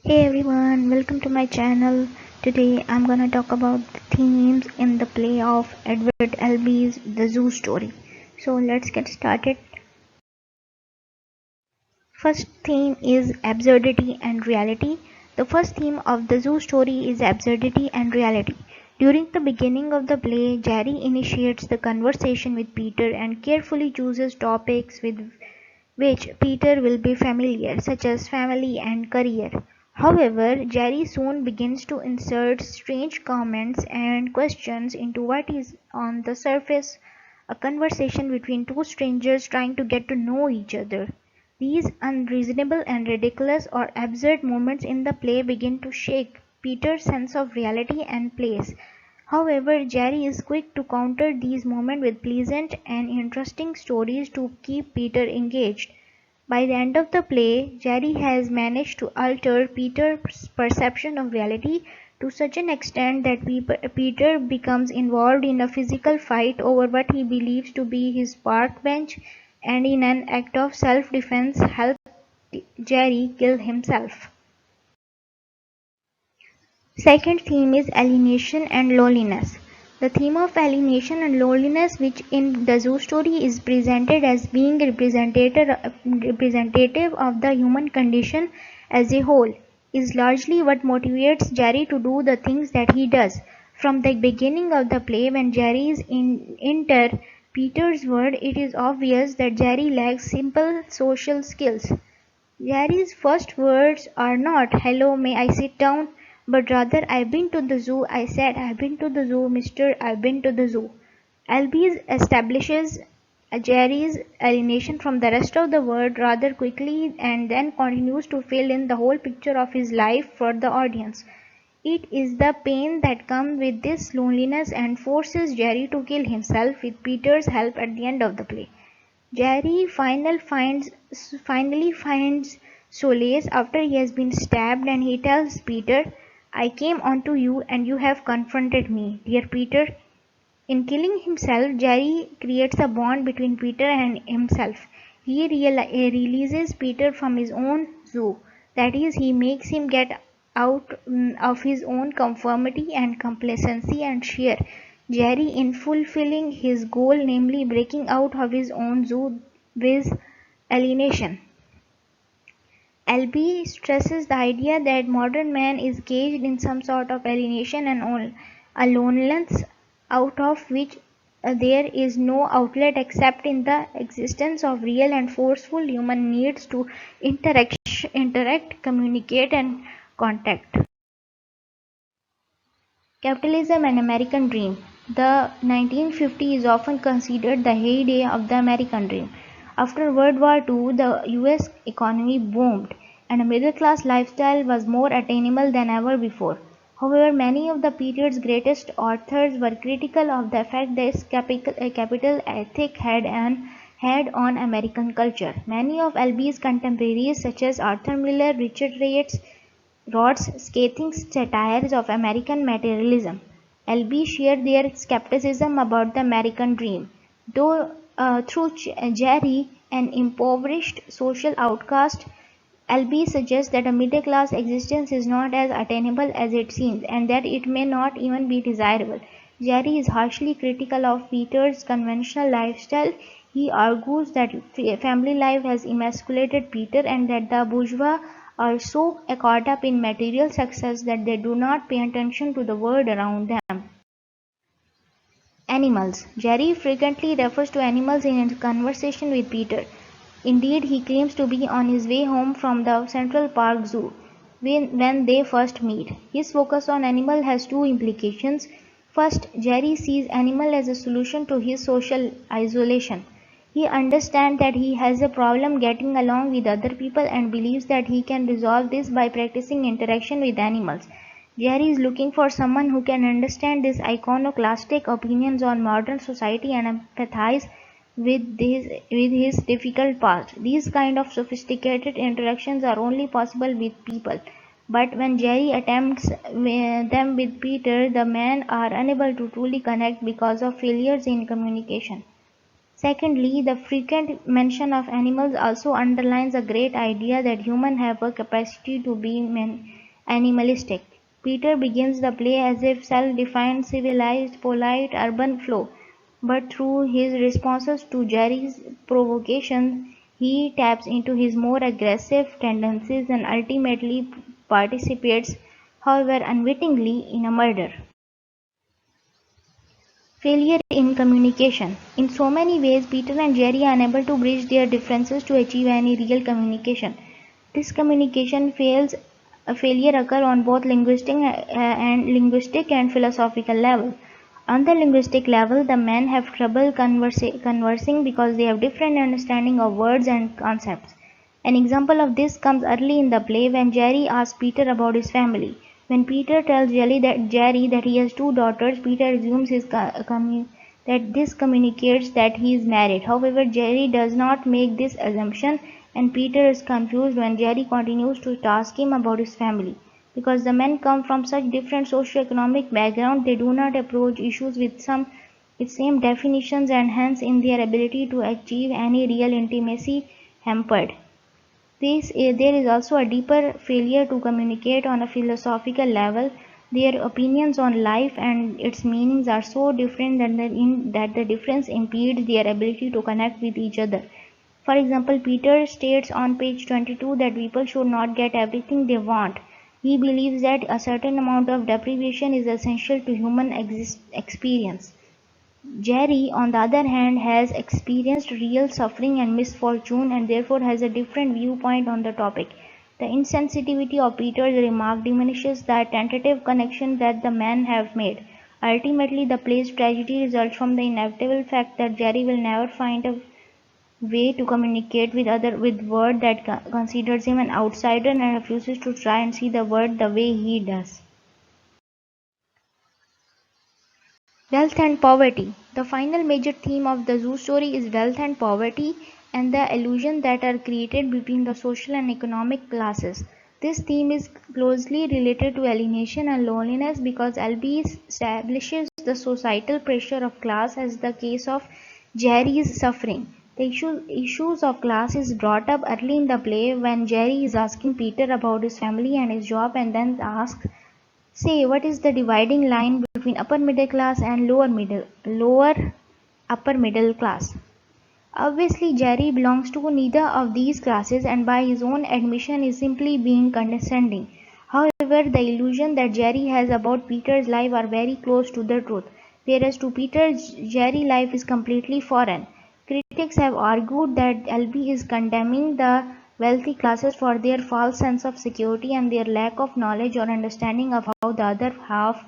Hey everyone, welcome to my channel. Today I'm gonna talk about the themes in the play of Edward Albee's The Zoo Story. So let's get started. First theme is absurdity and reality. The first theme of the zoo story is absurdity and reality. During the beginning of the play, Jerry initiates the conversation with Peter and carefully chooses topics with which Peter will be familiar, such as family and career. However, Jerry soon begins to insert strange comments and questions into what is on the surface a conversation between two strangers trying to get to know each other. These unreasonable and ridiculous or absurd moments in the play begin to shake Peter's sense of reality and place. However, Jerry is quick to counter these moments with pleasant and interesting stories to keep Peter engaged. By the end of the play, Jerry has managed to alter Peter's perception of reality to such an extent that Peter becomes involved in a physical fight over what he believes to be his park bench and in an act of self-defense helps Jerry kill himself. Second theme is alienation and loneliness. The theme of alienation and loneliness, which in the zoo story is presented as being representative of the human condition as a whole, is largely what motivates Jerry to do the things that he does. From the beginning of the play, when Jerry is enter Peter's world, it is obvious that Jerry lacks simple social skills. Jerry's first words are not, "Hello, may I sit down?" but rather, "I've been to the zoo." I said, "I've been to the zoo, mister, I've been to the zoo." Albee establishes Jerry's alienation from the rest of the world rather quickly and then continues to fill in the whole picture of his life for the audience. It is the pain that comes with this loneliness and forces Jerry to kill himself with Peter's help at the end of the play. Jerry finally finds solace after he has been stabbed and he tells Peter, "I came onto you and you have confronted me, dear Peter." In killing himself, Jerry creates a bond between Peter and himself. He releases Peter from his own zoo. That is, he makes him get out of his own conformity and complacency and share Jerry in fulfilling his goal, namely breaking out of his own zoo with alienation. Albee stresses the idea that modern man is caged in some sort of alienation and a loneliness out of which there is no outlet except in the existence of real and forceful human needs to interact, communicate, and contact. Capitalism and American Dream. The 1950s is often considered the heyday of the American dream. After World War II, the US economy boomed, and a middle-class lifestyle was more attainable than ever before. However, many of the period's greatest authors were critical of the effect this capital ethic had on American culture. Many of Albee's contemporaries, such as Arthur Miller, Richard Roth's scathing satires of American materialism. Albee shared their skepticism about the American dream. Though through Jerry, an impoverished social outcast, Albee suggests that a middle-class existence is not as attainable as it seems, and that it may not even be desirable. Jerry is harshly critical of Peter's conventional lifestyle. He argues that family life has emasculated Peter and that the bourgeois are so caught up in material success that they do not pay attention to the world around them. Animals. Jerry frequently refers to animals in his conversation with Peter. Indeed, he claims to be on his way home from the Central Park Zoo when they first meet. His focus on animal has two implications. First, Jerry sees animal as a solution to his social isolation. He understands that he has a problem getting along with other people and believes that he can resolve this by practicing interaction with animals. Jerry is looking for someone who can understand his iconoclastic opinions on modern society and empathize with his difficult past. These kind of sophisticated interactions are only possible with people. But when Jerry attempts them with Peter, the men are unable to truly connect because of failures in communication. Secondly, the frequent mention of animals also underlines a great idea that humans have a capacity to be animalistic. Peter begins the play as if self-defined, civilized, polite, urban flow, but through his responses to Jerry's provocations, he taps into his more aggressive tendencies and ultimately participates, however unwittingly, in a murder. Failure in communication. In so many ways, Peter and Jerry are unable to bridge their differences to achieve any real communication. This communication fails. A failure occurs on both linguistic and philosophical level. On the linguistic level, the men have trouble conversing because they have different understanding of words and concepts. An example of this comes early in the play when Jerry asks Peter about his family. When Peter tells Jerry that he has two daughters, Peter assumes that this communicates that he is married. However, Jerry does not make this assumption, and Peter is confused when Jerry continues to ask him about his family. Because the men come from such different socio-economic backgrounds, they do not approach issues with same definitions, and hence in their ability to achieve any real intimacy hampered. There is also a deeper failure to communicate on a philosophical level. Their opinions on life and its meanings are so different that the difference impedes their ability to connect with each other. For example, Peter states on page 22 that people should not get everything they want. He believes that a certain amount of deprivation is essential to human experience. Jerry, on the other hand, has experienced real suffering and misfortune and therefore has a different viewpoint on the topic. The insensitivity of Peter's remark diminishes the tentative connection that the men have made. Ultimately, the play's tragedy results from the inevitable fact that Jerry will never find a way to communicate with world that considers him an outsider and refuses to try and see the world the way he does. Wealth and poverty. The final major theme of the zoo story is wealth and poverty and the illusions that are created between the social and economic classes. This theme is closely related to alienation and loneliness because Albee establishes the societal pressure of class as the case of Jerry's suffering. The issues of class is brought up early in the play when Jerry is asking Peter about his family and his job and then asks, say, what is the dividing line between upper middle class and lower upper middle class? Obviously, Jerry belongs to neither of these classes and by his own admission is simply being condescending. However, the illusion that Jerry has about Peter's life are very close to the truth, whereas to Peter, Jerry's life is completely foreign. Critics have argued that Albee is condemning the wealthy classes for their false sense of security and their lack of knowledge or understanding of how the other half